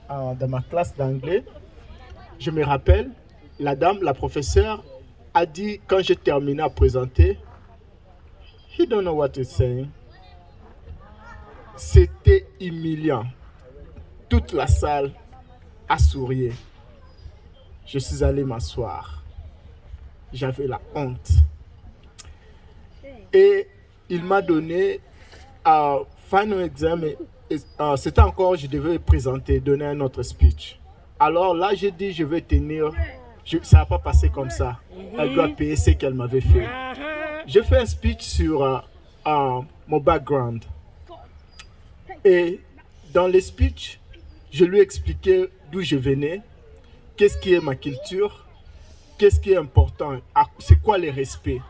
dans ma classe d'anglais. Je me rappelle, la professeure, a dit quand j'ai terminé à présenter, He don't know what he's saying. C'était humiliant. Toute la salle a souri. Je suis allé m'asseoir. J'avais la honte. Et il m'a donné un final exam. C'était encore, je devais présenter, donner un autre speech. Alors là, j'ai dit, je vais tenir. Ça n'a pas passé comme ça. Elle doit payer ce qu'elle m'avait fait. J'ai fait un speech sur mon background. Et dans le speech, je lui ai expliqué d'où je venais, qu'est-ce qui est ma culture, qu'est-ce qui est important, c'est quoi le respect.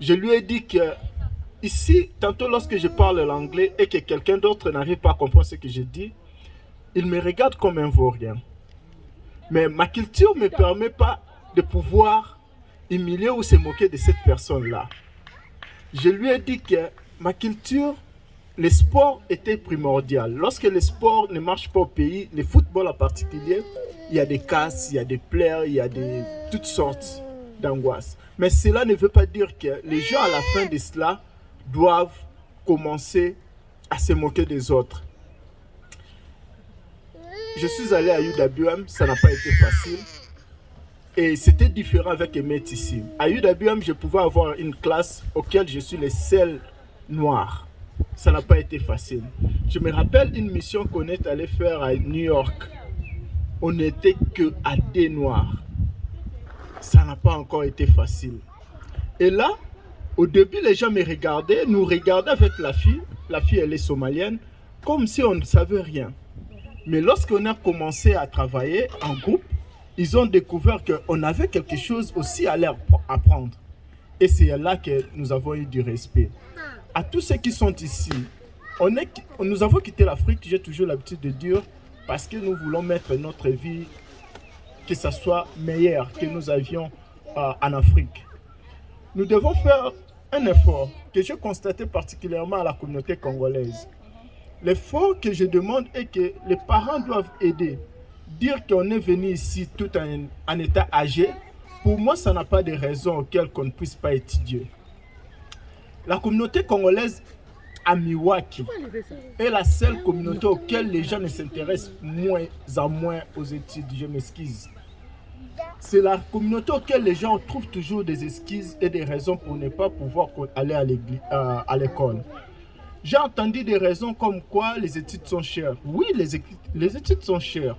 Je lui ai dit que ici, tantôt lorsque je parle l'anglais et que quelqu'un d'autre n'arrive pas à comprendre ce que je dis, il me regarde comme un vaurien. Mais ma culture ne me permet pas de pouvoir humilier ou se moquer de cette personne-là. Je lui ai dit que ma culture, le sport était primordial. Lorsque le sport ne marche pas au pays, le football en particulier, il y a des casses, il y a des pleurs, il y a toutes sortes d'angoisses. Mais cela ne veut pas dire que les gens, à la fin de cela, doivent commencer à se moquer des autres. Je suis allé à UWM, ça n'a pas été facile. Et c'était différent avec Emet ici. À UWM, je pouvais avoir une classe auquel je suis le seul noir. Ça n'a pas été facile. Je me rappelle une mission qu'on est allé faire à New York. On n'était que à des noirs. Ça n'a pas encore été facile. Et là, au début, les gens me regardaient, nous regardaient avec la fille. La fille, elle est somalienne, comme si on ne savait rien. Mais lorsqu'on a commencé à travailler en groupe, ils ont découvert qu'on avait quelque chose aussi à leur apprendre. Et c'est là que nous avons eu du respect. À tous ceux qui sont ici, nous avons quitté l'Afrique, j'ai toujours l'habitude de dire, parce que nous voulons mettre notre vie, que ça soit meilleur que nous avions en Afrique. Nous devons faire un effort que j'ai constaté particulièrement à la communauté congolaise. L'effort que je demande est que les parents doivent aider. Dire qu'on est venu ici tout en état âgé, pour moi, ça n'a pas de raison auxquelles qu'on ne puisse pas étudier. La communauté congolaise à Milwaukee est la seule communauté auquel les gens ne s'intéressent moins en moins aux études. Je m'excuse. C'est la communauté auquel les gens trouvent toujours des excuses et des raisons pour ne pas pouvoir aller à l'école. J'ai entendu des raisons comme quoi les études sont chères. Oui, les études sont chères.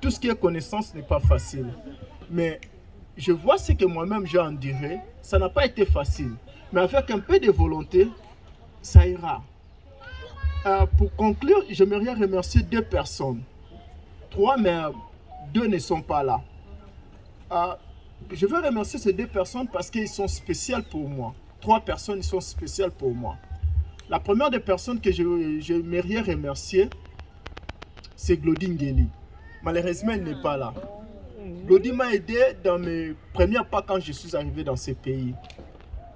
Tout ce qui est connaissance n'est pas facile. Mais je vois ce que moi-même j'ai enduré. Ça n'a pas été facile. Mais avec un peu de volonté, ça ira. Pour conclure, j'aimerais remercier deux personnes. Trois, mais deux ne sont pas là. Je veux remercier ces deux personnes parce qu'ils sont spéciales pour moi. Trois personnes, ils sont spéciales pour moi. La première des personnes que j'aimerais remercier, c'est Glody Ngeli. Malheureusement, elle n'est pas là. Glody m'a aidé dans mes premiers pas quand je suis arrivé dans ce pays.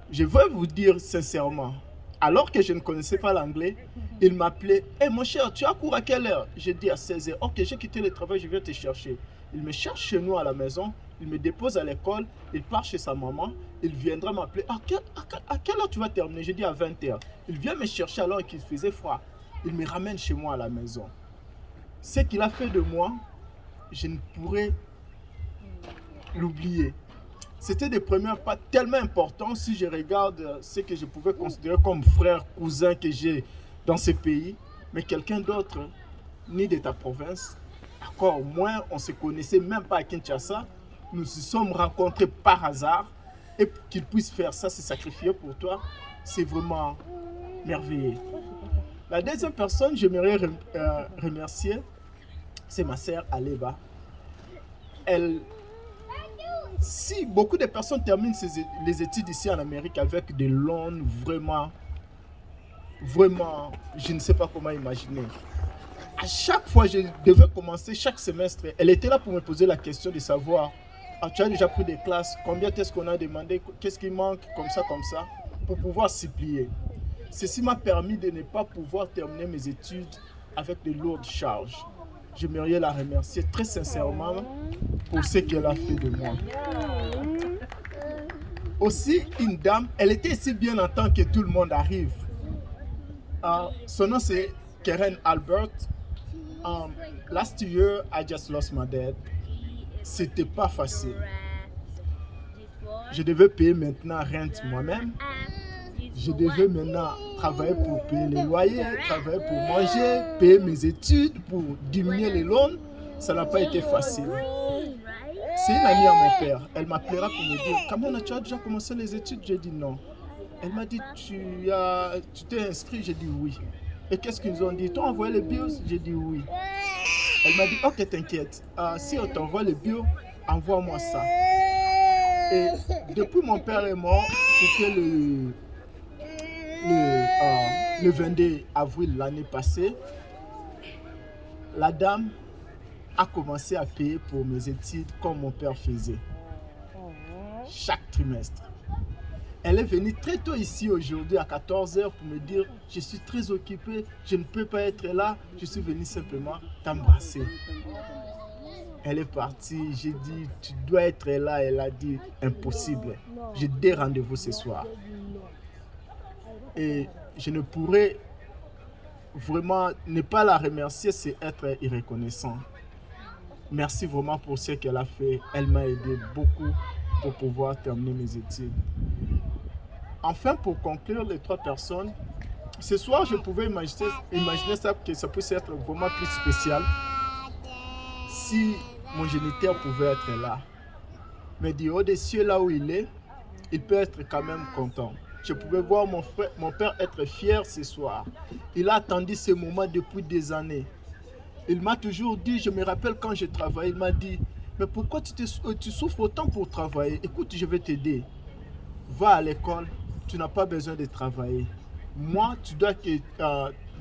Je veux vous dire sincèrement, alors que je ne connaissais pas l'anglais, il m'appelait « Hey mon cher, tu as cours à quelle heure ?» J'ai dit à 16h. « Ok, j'ai quitté le travail, je viens te chercher. » Il me cherche chez nous à la maison, il me dépose à l'école, il part chez sa maman, il viendra m'appeler. À quelle heure tu vas terminer? J'ai dit à 20h. Il vient me chercher alors qu'il faisait froid. Il me ramène chez moi à la maison. Ce qu'il a fait de moi, je ne pourrais l'oublier. C'était des premiers pas tellement importants si je regarde ce que je pouvais considérer comme frère, cousin que j'ai dans ce pays, mais quelqu'un d'autre, ni de ta province, encore moins, on ne se connaissait même pas à Kinshasa, nous nous sommes rencontrés par hasard, et qu'il puisse faire ça, se sacrifier pour toi, c'est vraiment merveilleux. La deuxième personne, j'aimerais remercier, c'est ma sœur Aleba. Si beaucoup de personnes terminent les études ici en Amérique avec des loans vraiment, je ne sais pas comment imaginer. À chaque fois, je devais commencer chaque semestre. Elle était là pour me poser la question de savoir, tu as déjà pris des classes, combien est-ce qu'on a demandé, qu'est-ce qui manque, comme ça, pour pouvoir s'y plier. Ceci m'a permis de ne pas pouvoir terminer mes études avec de lourdes charges. j'aimerais la remercier très sincèrement pour ce qu'elle a fait de moi. Aussi, une dame, elle était ici bien longtemps que tout le monde arrive. Son nom c'est Karen Albert. Last year, I just lost my dad. C'était pas facile. Je devais payer maintenant rente moi-même. Je devais maintenant travailler pour payer les loyers, travailler pour manger, payer mes études, pour diminuer les loans. Ça n'a pas été facile. C'est une amie à mon père. Elle m'appellera pour me dire, Kamona, tu as déjà commencé les études? J'ai dit non. Elle m'a dit, tu t'es inscrit? J'ai dit oui. Et qu'est-ce qu'ils ont dit? Tu as envoyé les bills? J'ai dit oui. Elle m'a dit, ok, t'inquiète. Si on t'envoie les bills, envoie-moi ça. Et depuis mon père est mort, c'était le 22 avril l'année passée, la dame a commencé à payer pour mes études comme mon père faisait. Chaque trimestre. Elle est venue très tôt ici aujourd'hui à 14h pour me dire je suis très occupée, je ne peux pas être là, je suis venue simplement t'embrasser. Elle est partie, j'ai dit tu dois être là, elle a dit impossible, j'ai des rendez-vous ce soir. Et je ne pourrais vraiment ne pas la remercier, c'est être irreconnaissant. Merci vraiment pour ce qu'elle a fait, elle m'a aidé beaucoup pour pouvoir terminer mes études. Enfin, pour conclure les 3 personnes, ce soir, je pouvais imaginer ça, que ça puisse être vraiment plus spécial si mon géniteur pouvait être là. Mais du haut des cieux, là où il est, il peut être quand même content. Je pouvais voir mon père être fier ce soir. Il a attendu ce moment depuis des années. Il m'a toujours dit, je me rappelle quand je travaillais, il m'a dit, mais pourquoi tu souffres autant pour travailler? Écoute, je vais t'aider. Va à l'école. Tu n'as pas besoin de travailler. Moi, tu dois te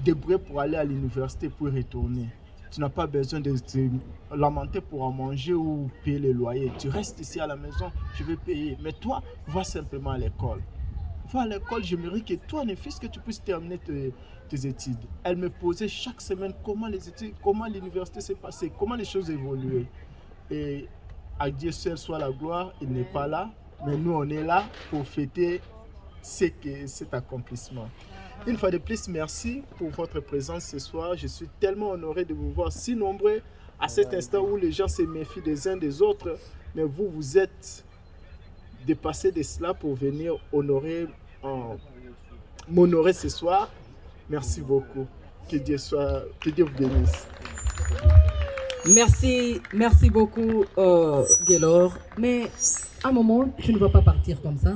débrouiller pour aller à l'université pour y retourner. Tu n'as pas besoin de te lamenter pour en manger ou payer le loyer. Tu restes ici à la maison, je vais payer. Mais toi, va simplement à l'école. Va à l'école, j'aimerais que toi, mon fils, que tu puisses terminer tes études. Elle me posait chaque semaine comment les études, comment l'université s'est passée, comment les choses évoluaient. Et à Dieu seul soit la gloire, il n'est pas là. Mais nous, on est là pour fêter cet accomplissement. Une fois de plus, merci pour votre présence ce soir. Je suis tellement honoré de vous voir si nombreux à cet instant où les gens se méfient des uns des autres. Mais vous êtes dépassés de cela pour venir m'honorer ce soir. Merci beaucoup. Que Dieu vous bénisse. Merci beaucoup, Gaylor. Mais à un moment, tu ne vas pas partir comme ça.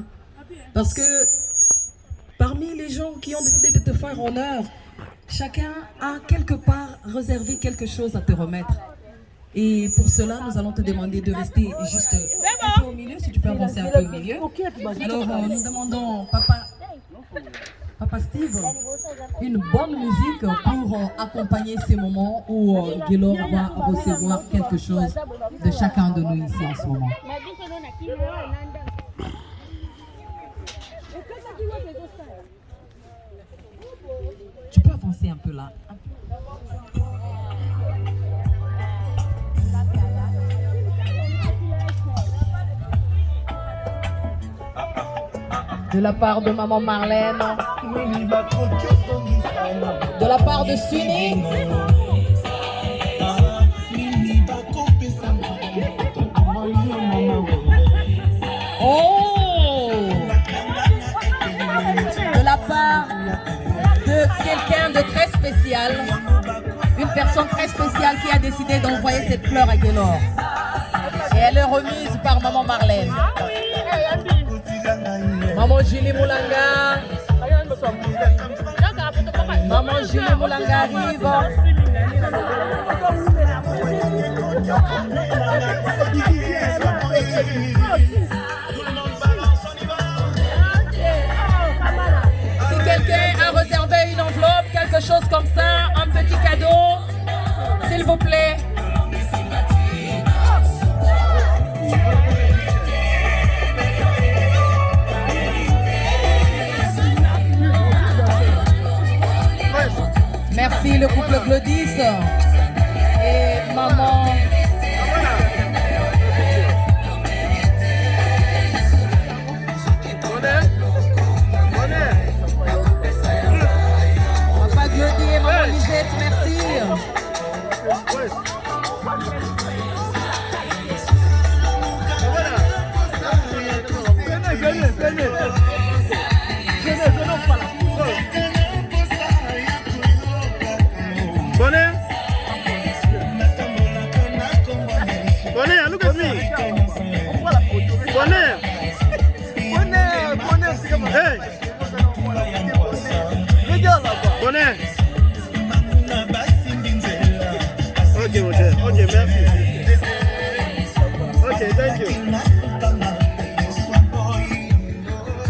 Parce que parmi les gens qui ont décidé de te faire honneur, chacun a quelque part réservé quelque chose à te remettre. Et pour cela, nous allons te demander de rester juste un peu au milieu, si tu peux avancer un peu au milieu. Alors, nous demandons, Papa Steve, une bonne musique pour accompagner ces moments où Gaylor va recevoir quelque chose de chacun de nous ici en ce moment. Tu peux avancer un peu là. De la part de maman Marlène, de la part de Sunny, de la part de quelqu'un de très spécial, une personne très spéciale qui a décidé d'envoyer cette fleur à Gaylor. Et elle est remise par maman Marlène. Maman Julie Moulanga. Maman Julie Moulanga arrive. Si quelqu'un a réservé une enveloppe, quelque chose comme ça, un petit cadeau, s'il vous plaît. Merci le couple Glodis. Et Bonnet. Bonnet, look at me. Bonnet. Hey. Bonnet. Ok, merci. Ok, thank you.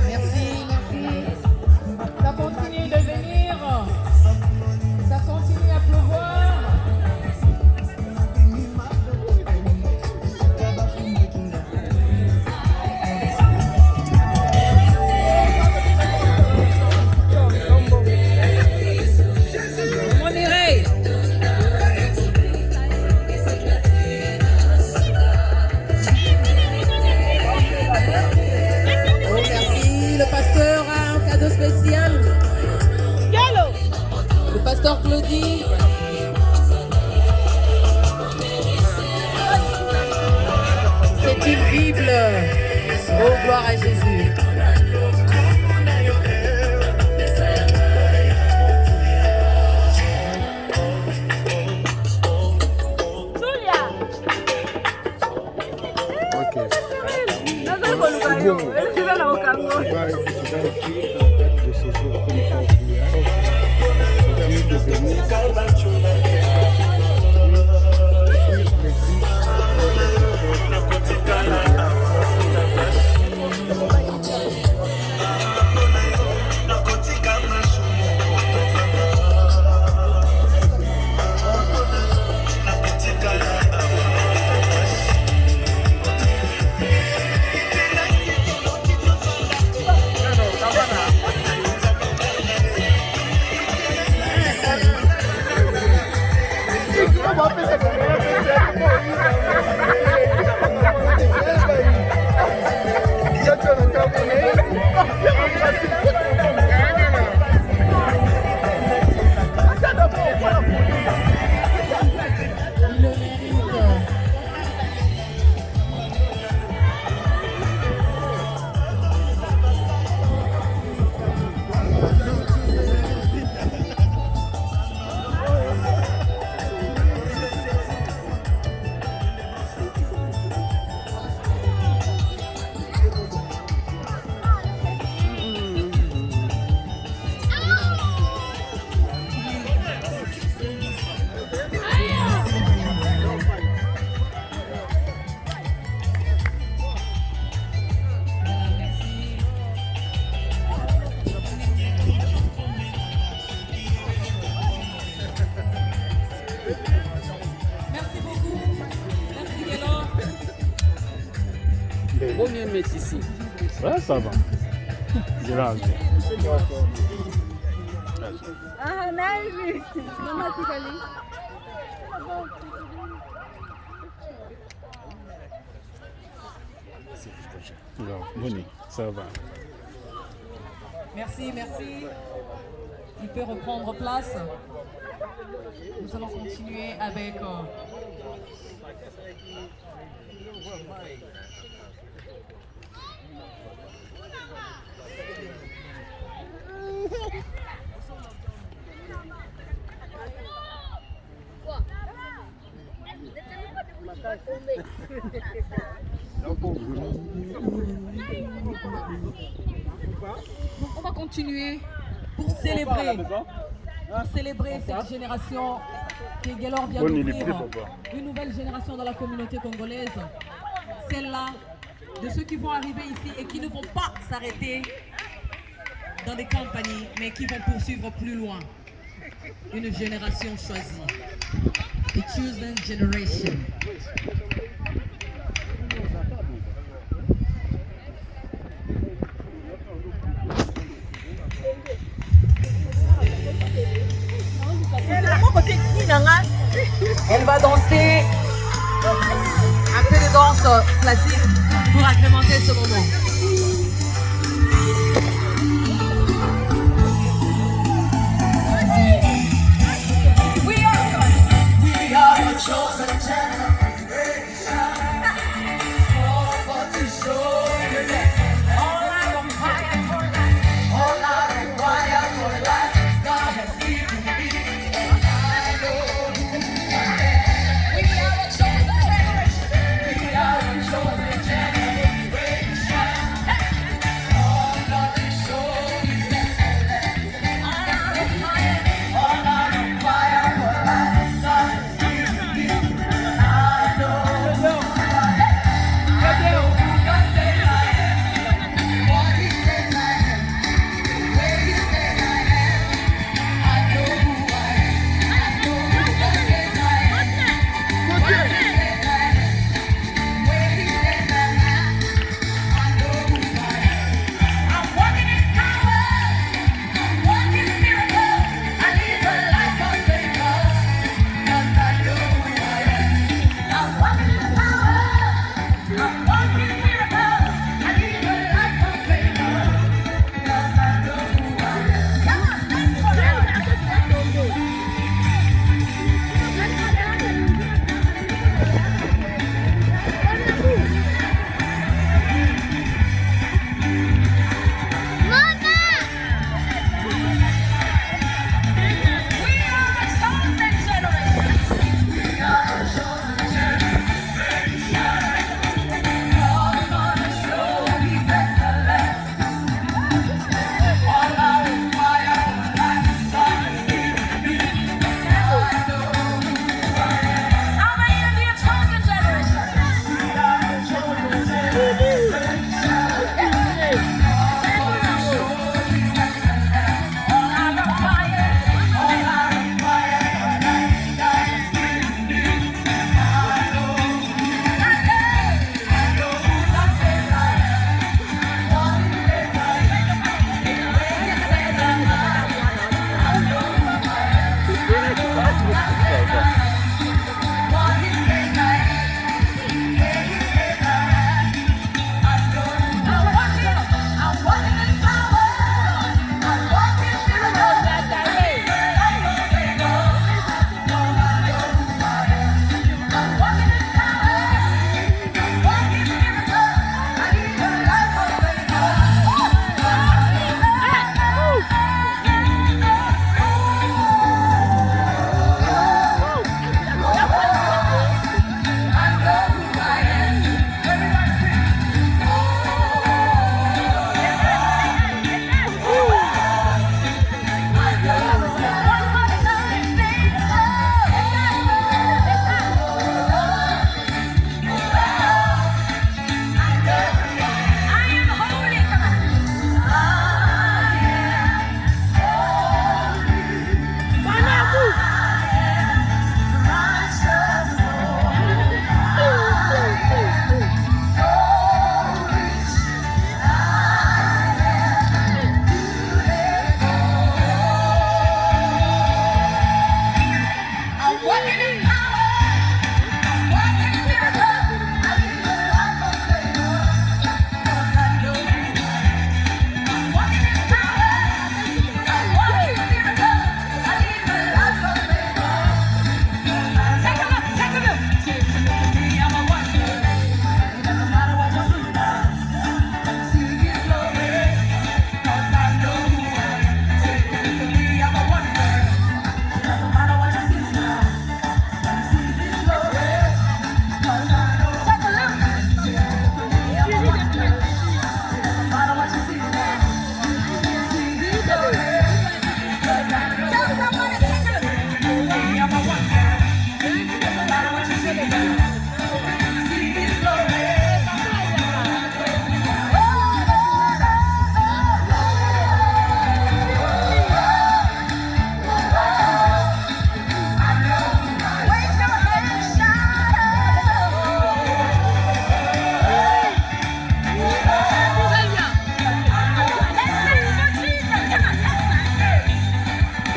Merci. Ça continue de venir. Ça continue à pleuvoir. Le pasteur a un cadeau spécial. Le pasteur Claudie. C'est une Bible. Oh, gloire à Jésus. Combien de mètres ici? Ouais, ça va. Grave. Ah, Naivi. Mama Tikali. Non, Bonnie, ça va. Merci, merci. Il peut reprendre place. Nous allons continuer avec... On va continuer pour célébrer cette génération que Gaylor vient d'ouvrir, une nouvelle génération dans la communauté congolaise, celle-là de ceux qui vont arriver ici et qui ne vont pas s'arrêter dans des compagnies, mais qui vont poursuivre plus loin. Une génération choisie. The chosen generation. Elle va danser un peu de danse classique pour agrémenter ce moment. We are the chosen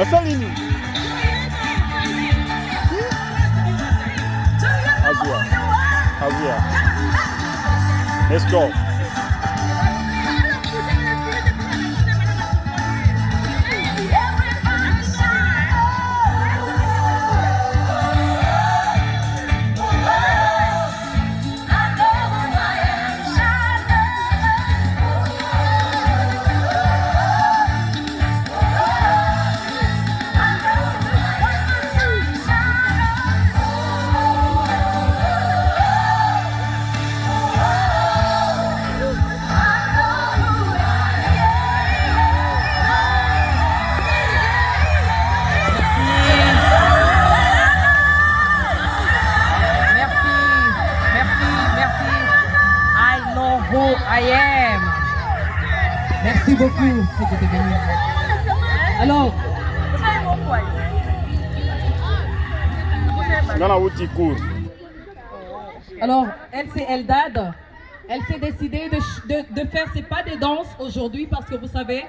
Salini. Azia. Let's go. I am. Merci beaucoup. Alors, elle c'est Eldad. Elle s'est décidée de faire ses pas de danse aujourd'hui parce que vous savez,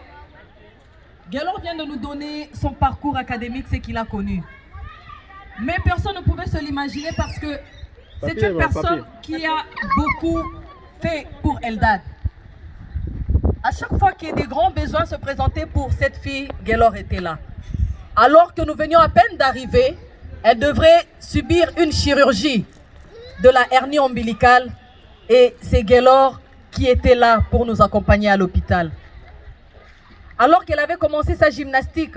Gaylor vient de nous donner son parcours académique, ce qu'il a connu. Mais personne ne pouvait se l'imaginer parce que c'est une personne qui a beaucoup fait pour Eldad. À chaque fois qu'il y a des grands besoins se présenter pour cette fille, Gaylor était là. Alors que nous venions à peine d'arriver, elle devrait subir une chirurgie de la hernie ombilicale et c'est Gaylor qui était là pour nous accompagner à l'hôpital. Alors qu'elle avait commencé sa gymnastique,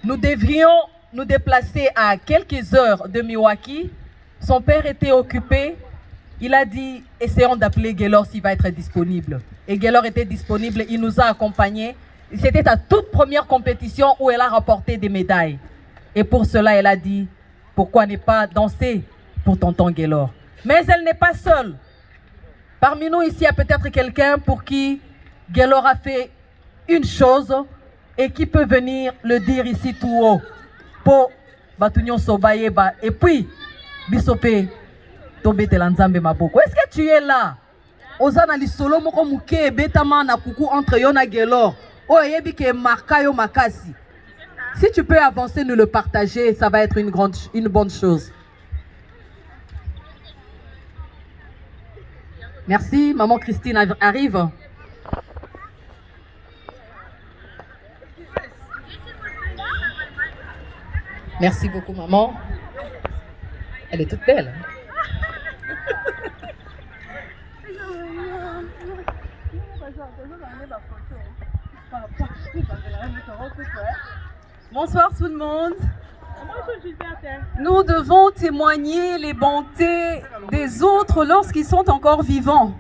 nous devrions nous déplacer à quelques heures de Milwaukee. Son père était occupé. Il a dit, essayons d'appeler Gaylor s'il va être disponible. Et Gaylor était disponible, il nous a accompagnés. C'était sa toute première compétition où elle a remporté des médailles. Et pour cela, elle a dit, pourquoi ne pas danser pour tonton Gaylor? Mais elle n'est pas seule. Parmi nous ici, il y a peut-être quelqu'un pour qui Gaylor a fait une chose et qui peut venir le dire ici tout haut. Pour Batunyon Sobayeba. Et puis, Bisopé, Tobe Telanzambe Maboko. Est-ce que tu es là? Ozana li solo moko muke betama na kuku entre Yona Gaylor. O yebi ke marka yo makasi. Si tu peux avancer, nous le partager, ça va être une bonne chose. Merci, maman Christine arrive. Merci beaucoup, maman. Elle est toute belle. Bonsoir tout le monde. Nous devons témoigner les bontés des autres lorsqu'ils sont encore vivants.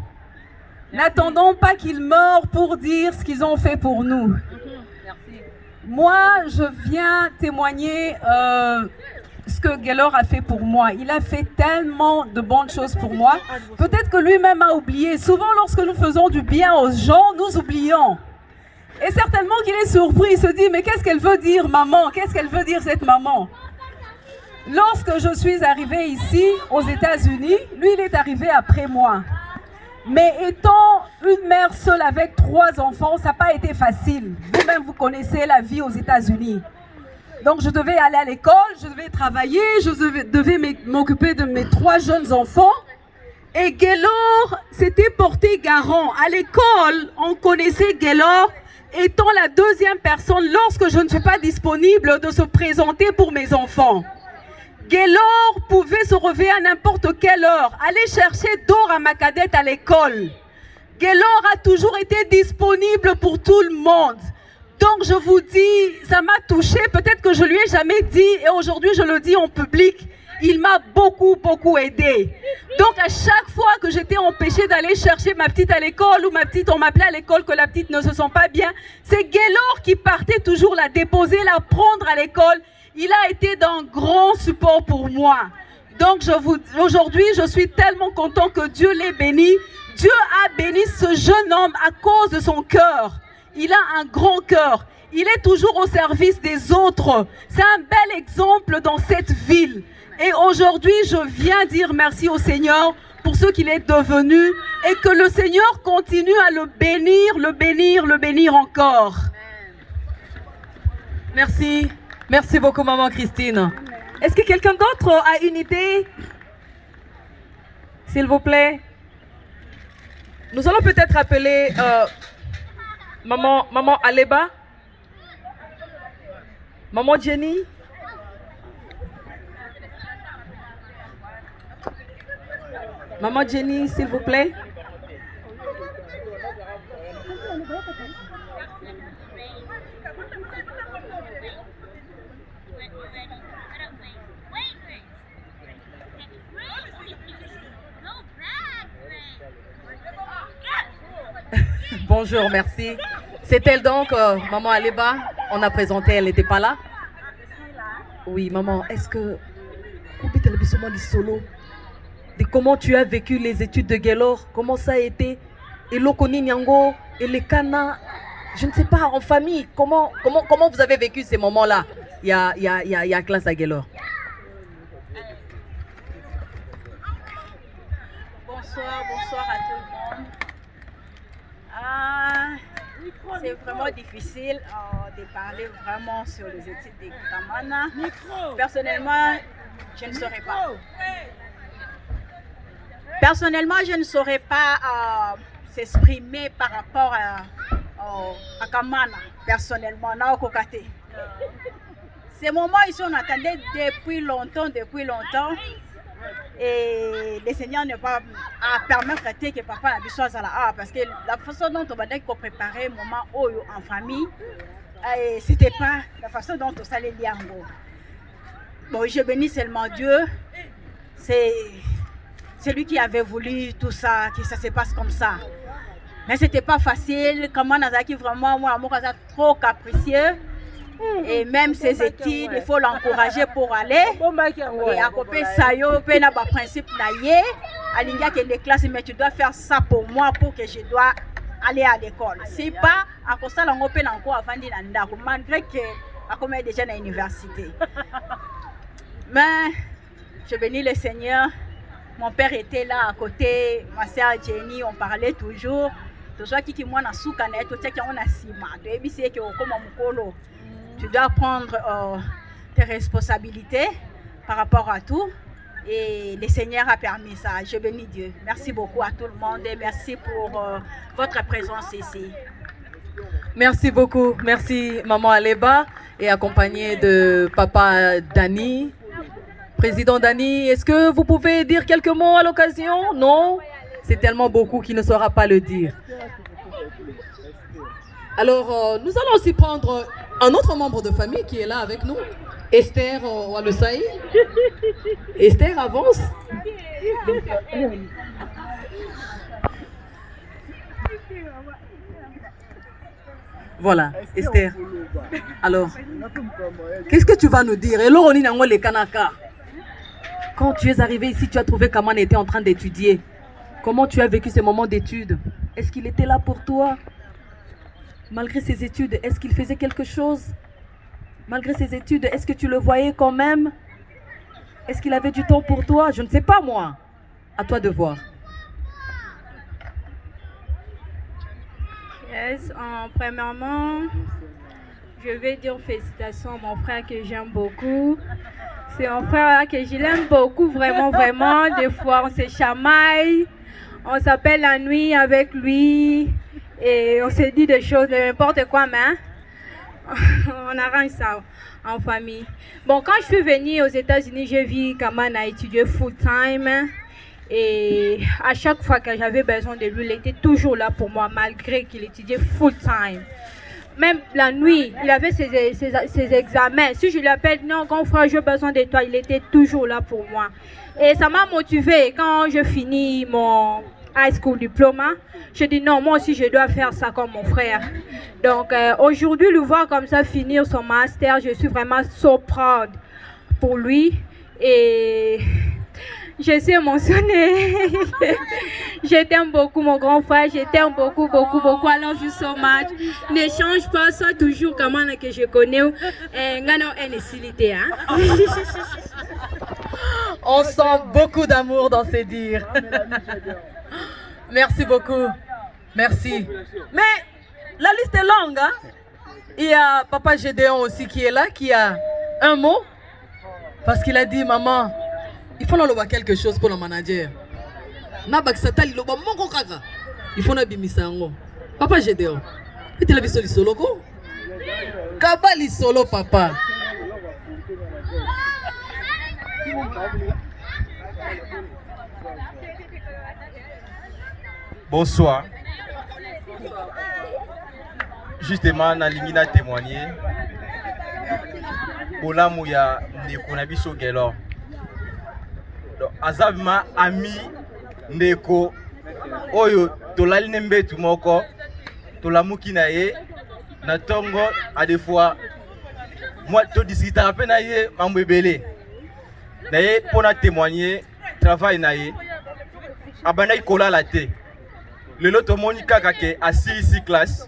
N'attendons pas qu'ils meurent pour dire ce qu'ils ont fait pour nous. Moi, je viens témoigner ce que Gaylor a fait pour moi. Il a fait tellement de bonnes choses pour moi. Peut-être que lui-même a oublié. Souvent, lorsque nous faisons du bien aux gens, nous oublions. Et certainement qu'il est surpris. Il se dit, mais qu'est-ce qu'elle veut dire, maman? Qu'est-ce qu'elle veut dire, cette maman? Lorsque je suis arrivée ici, aux États-Unis, lui, il est arrivé après moi. Mais étant une mère seule avec 3 enfants, ça n'a pas été facile. Vous-même, vous connaissez la vie aux États-Unis. Donc, je devais aller à l'école, je devais travailler, je devais m'occuper de mes 3 jeunes enfants. Et Gaylor s'était porté garant. À l'école, on connaissait Gaylor étant la 2e personne, lorsque je ne suis pas disponible, de se présenter pour mes enfants. Gaylor pouvait se réveiller à n'importe quelle heure, aller chercher d'or à ma cadette à l'école. Gaylor a toujours été disponible pour tout le monde. Donc je vous dis, ça m'a touché, peut-être que je lui ai jamais dit, et aujourd'hui je le dis en public, il m'a beaucoup aidé. Donc à chaque fois que j'étais empêchée d'aller chercher ma petite à l'école, ou ma petite, on m'appelait à l'école que la petite ne se sent pas bien, c'est Gaylor qui partait toujours la déposer, la prendre à l'école. Il a été d'un grand support pour moi. Donc aujourd'hui, je suis tellement content que Dieu l'ait béni. Dieu a béni ce jeune homme à cause de son cœur. Il a un grand cœur. Il est toujours au service des autres. C'est un bel exemple dans cette ville. Et aujourd'hui, je viens dire merci au Seigneur pour ce qu'il est devenu et que le Seigneur continue à le bénir, le bénir, le bénir encore. Merci. Merci beaucoup, maman Christine. Est-ce que quelqu'un d'autre a une idée? S'il vous plaît. Nous allons peut-être appeler maman Aleba. Maman Jenny. Maman Jenny, s'il vous plaît. Bonjour, merci. C'est elle donc, maman Aleba. On a présenté, elle n'était pas là. Oui, maman, est-ce que... de comment tu as vécu les études de Gaylor? Comment ça a été? et Lokoni Nyango, et les Kana, je ne sais pas, en famille, comment vous avez vécu ces moments-là? Il y a classe à Guélor. Bonsoir à tout le monde. C'est vraiment difficile de parler vraiment sur les études de Kamana. Personnellement, je ne saurais pas. Personnellement, je ne saurais pas s'exprimer par rapport à Kamana. Personnellement, non, Kokate. Ces moments ici, on attendait depuis longtemps. Et le Seigneur ne va pas permettre que papa n'a pu soit à la parce que la façon dont on va préparer le moment en famille, c'était pas la façon dont on s'allait lier en gros. Bon, je bénis seulement Dieu. C'est lui qui avait voulu tout ça, que ça se passe comme ça. Mais c'était pas facile. Comment Nazaki vraiment, moi, trop capricieux. Et même ses études, il faut l'encourager pour aller. Et à côté ça yo, pe na ba principe na ye, alinga que les classes, mais tu dois faire ça pour moi pour que je dois aller à l'école. C'est pas à cause ça l'on peut encore avant de l'andako, malgré que à comme déjà à l'université. Mais je bénis le Seigneur. Mon père était là à côté, ma sœur Jenny, on parlait toujours. Toujours qui moi na souka na to tchaki on a sima. De ebisi que comme mukolo. Tu dois prendre tes responsabilités par rapport à tout. Et le Seigneur a permis ça. Je bénis Dieu. Merci beaucoup à tout le monde et merci pour votre présence ici. Merci beaucoup. Merci Maman Aleba et accompagnée de Papa Dani. Président Dani, est-ce que vous pouvez dire quelques mots à l'occasion? Non? C'est tellement beaucoup qu'il ne saura pas le dire. Alors, nous allons aussi prendre un autre membre de famille qui est là avec nous, Esther Walusaï. Esther, avance. Voilà, Esther. Alors, qu'est-ce que tu vas nous dire? Quand tu es arrivé ici, tu as trouvé qu'Aman était en train d'étudier. Comment tu as vécu ces moments d'études? Est-ce qu'il était là pour toi? Malgré ses études, est-ce qu'il faisait quelque chose? Malgré ses études, est-ce que tu le voyais quand même? Est-ce qu'il avait du temps pour toi? Je ne sais pas moi. À toi de voir. Yes, premièrement, je vais dire félicitations à mon frère que j'aime beaucoup. C'est un frère que je l'aime beaucoup, vraiment. Des fois, on se chamaille, on s'appelle la nuit avec lui. Et on se dit des choses, n'importe quoi, mais on arrange ça en famille. Bon, quand je suis venue aux États-Unis, j'ai vu Kaman a étudié full-time. Et à chaque fois que j'avais besoin de lui, il était toujours là pour moi, malgré qu'il étudiait full-time. Même la nuit, il avait ses examens. Si je lui appelle, non, grand frère, j'ai besoin de toi, il était toujours là pour moi. Et ça m'a motivée quand je finis mon high school diplôme. Je dis non, moi aussi je dois faire ça comme mon frère. Donc aujourd'hui, le voir comme ça finir son master, je suis vraiment so proud pour lui. Et je suis émotionnée. Je t'aime beaucoup, mon grand frère. Je t'aime beaucoup. I love you so much. Ne change pas ça toujours comme que je connais. On sent beaucoup d'amour dans ces dires. Merci beaucoup. Merci. Mais la liste est longue. Hein? Il y a Papa Gédéon aussi qui est là, qui a un mot. Parce qu'il a dit, maman, il faut avoir quelque chose pour le manager. Il faut que Papa Gédéon. Il a dit solo. Kabali solo, papa. Bonsoir. Justement, nalingi na témoigner. Bolamu ya ndeko na biso Guélor. Donc azabima ami ndeko oyo tolali nembetu moko tolamuki na ye na tongo à des fois moi to discuter pe na ye mambo ebele. Na ye pona témoigner travail na ye abana ikola la te. le lot moni kaka ke assis classe,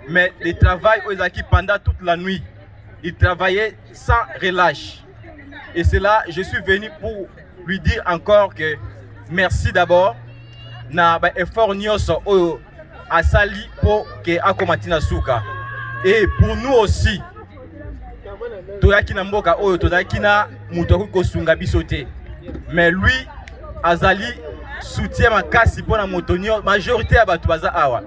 mais le travail aux acquis pendant toute la nuit. Il travaillait sans relâche. Et c'est là je suis venu pour lui dire encore que merci d'abord na ba effort nyonso oyo asali pour que akomatina suka. Et pour nous aussi, toyaki na mboka oyo tozalaki na mutu akosunga biso te. Mais lui azali soutien makasi pour la motonio majorité ya batu baza awa.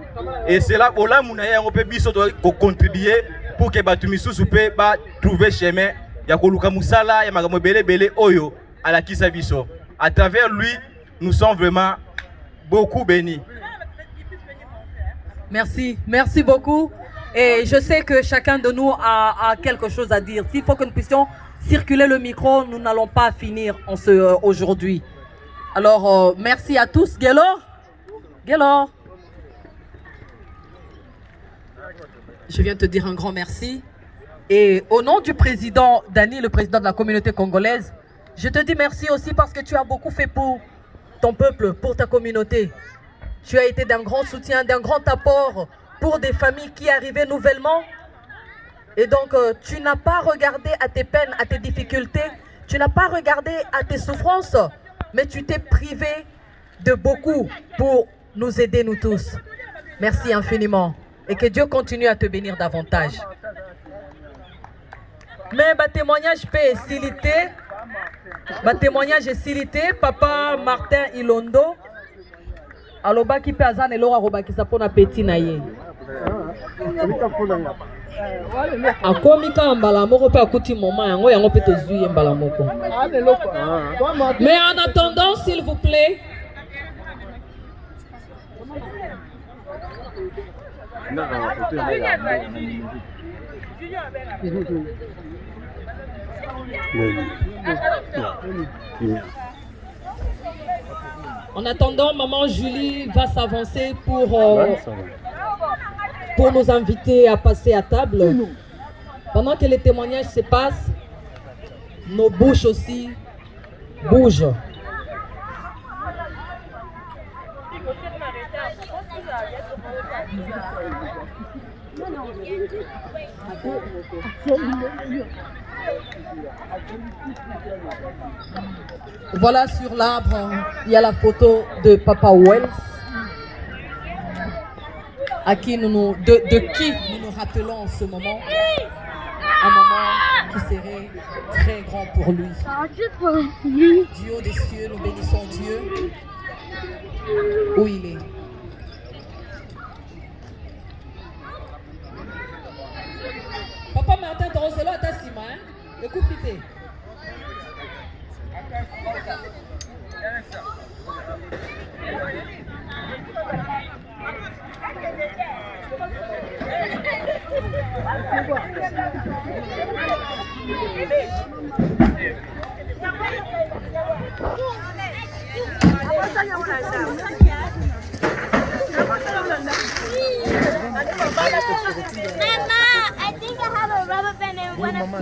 Et c'est là olamu na yango pe biso to contribuer pour que batu misusu pe ba trouver chemin ya koluka musala ya makambo belé oyo alakisa biso. À travers lui, nous sommes vraiment beaucoup bénis. Merci, merci beaucoup. Et je sais que chacun de nous a quelque chose à dire. S'il faut que nous puissions circuler le micro, nous n'allons pas finir aujourd'hui. Alors, merci à tous. Guélor, je viens te dire un grand merci. Et au nom du président Dani, le président de la communauté congolaise, je te dis merci aussi parce que tu as beaucoup fait pour ton peuple, pour ta communauté. Tu as été d'un grand soutien, d'un grand apport pour des familles qui arrivaient nouvellement. Et donc, tu n'as pas regardé à tes peines, à tes difficultés, tu n'as pas regardé à tes souffrances, mais tu t'es privé de beaucoup pour nous aider, nous tous. Merci infiniment. Et que Dieu continue à te bénir davantage. Mais ma témoignage peut facilité. Ma témoignage est silité. Papa Martin Ilondo. Aloba ki pe azan elora roba ki sapona petit na ye. Akomi ka mbala moko pe akuti moma yango pe tozuye mbala moko. Mais en attendant, s'il vous plaît, en attendant, maman Julie va s'avancer pour nous inviter à passer à table. Pendant que les témoignages se passent, nos bouches aussi bougent. Voilà, sur l'arbre, il y a la photo de Papa Wells, à qui de qui nous nous rappelons en ce moment, un moment qui serait très grand pour lui. Du haut des cieux, nous bénissons Dieu où il est. Papa Martin Toroselo à ta cima, hein? Écoutez. Mama, I think I have a rubber band in one of my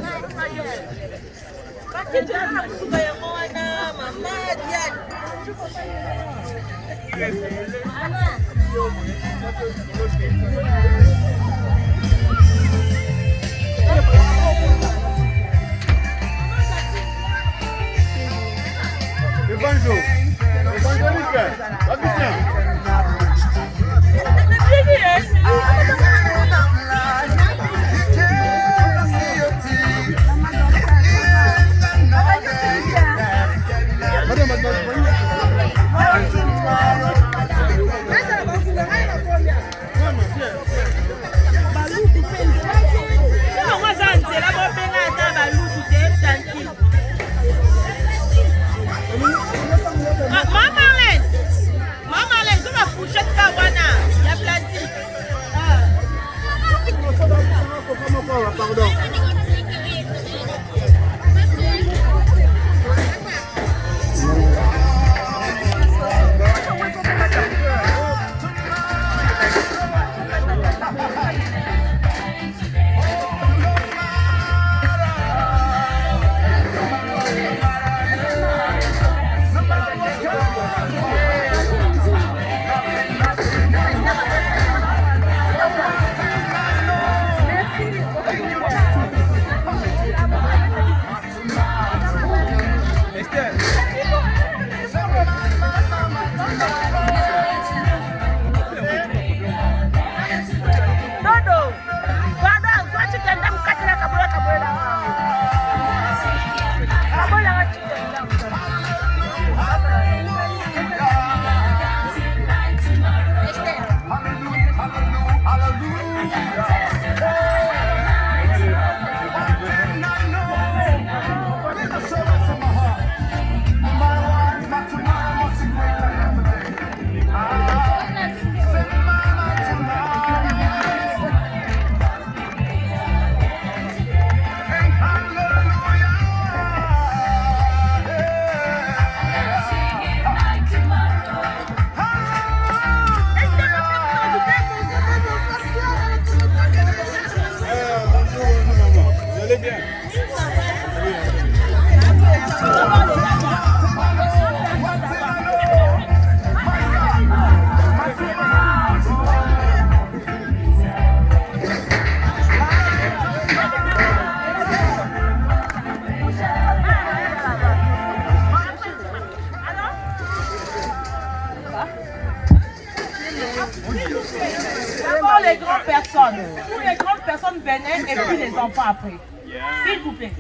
D'abord les grandes personnes. Pour les grandes personnes venaient et puis les enfants après. S'il vous plaît.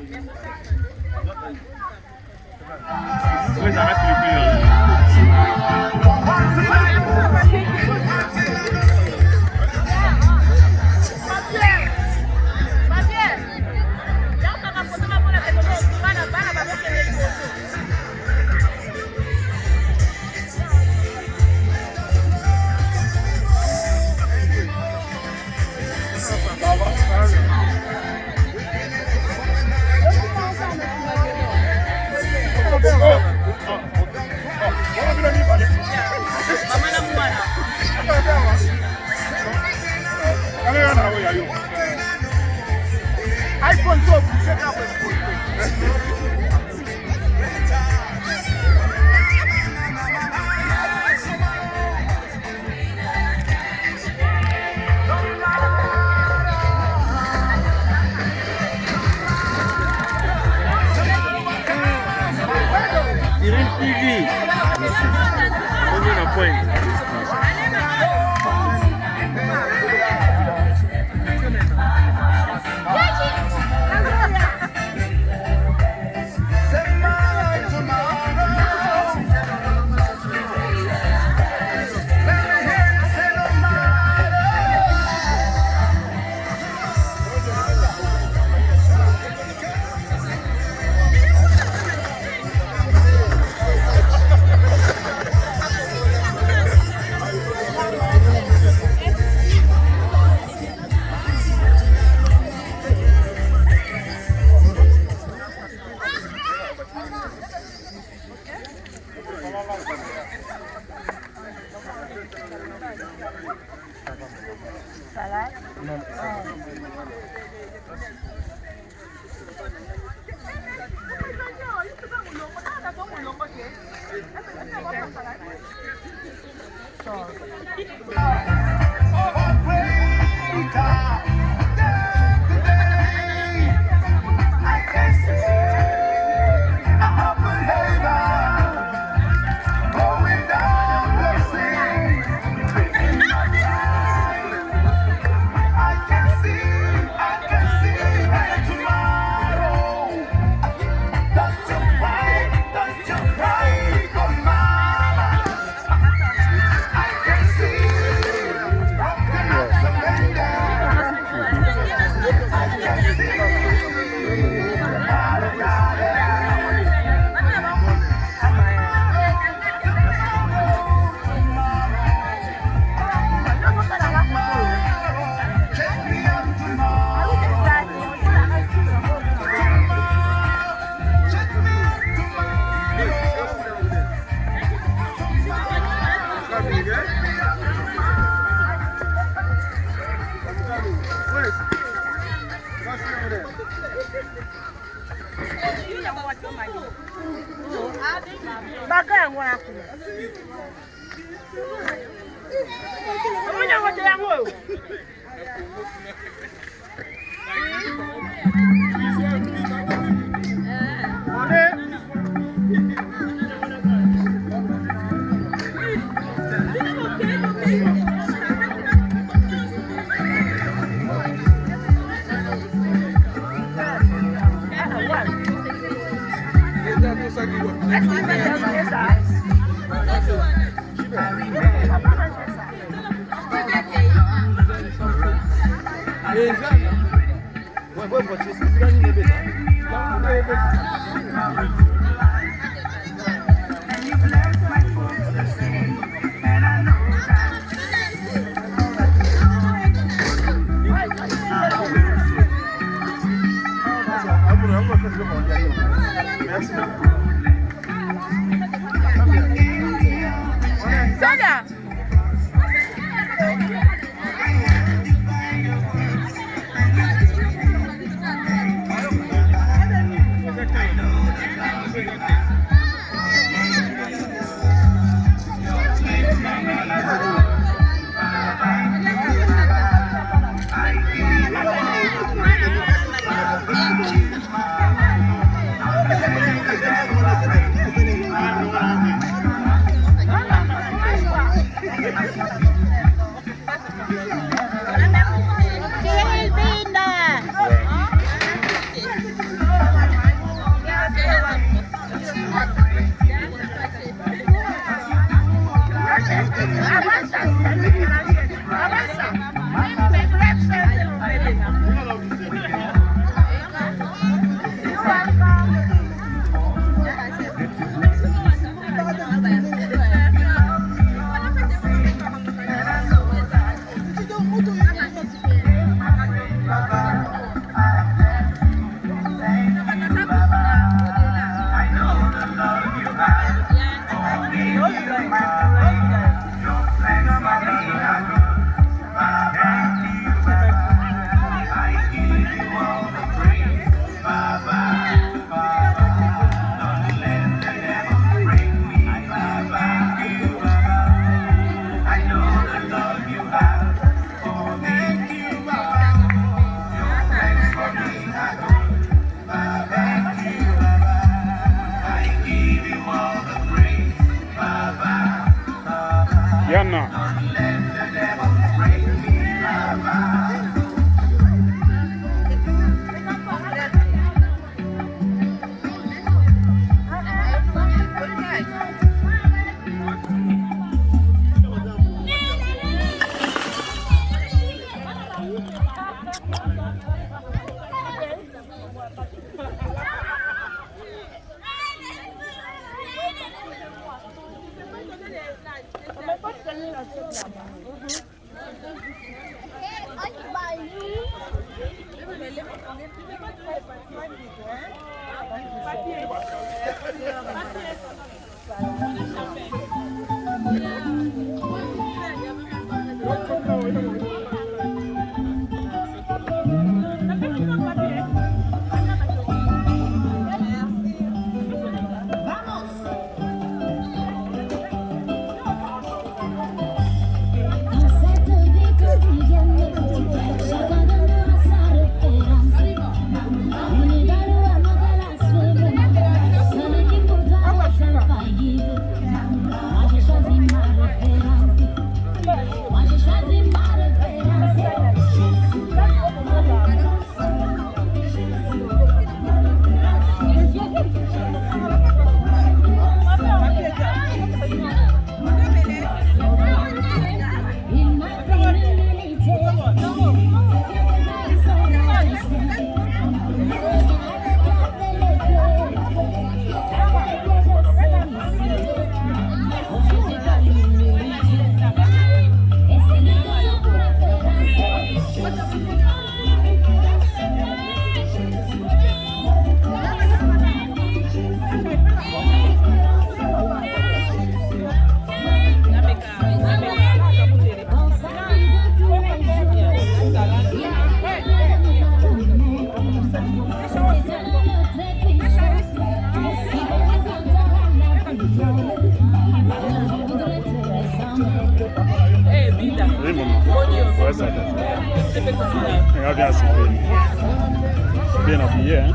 Bien habillé, hein?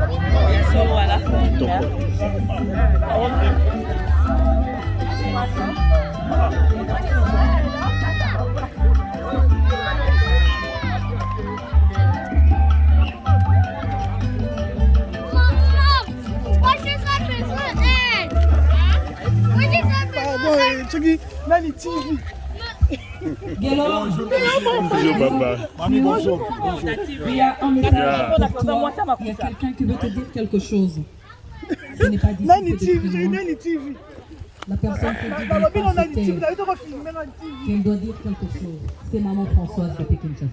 Voilà. Pardon, Tsugi, Nani TV. Gaylord, Bonjour, papa. Mamie, bonjour. il y a un message pour toi. Il y a quelqu'un qui veut te dire quelque chose. Ce n'est pas difficile. La personne qui dit qu'elle doit dire quelque chose. C'est maman Françoise de Kinshasa.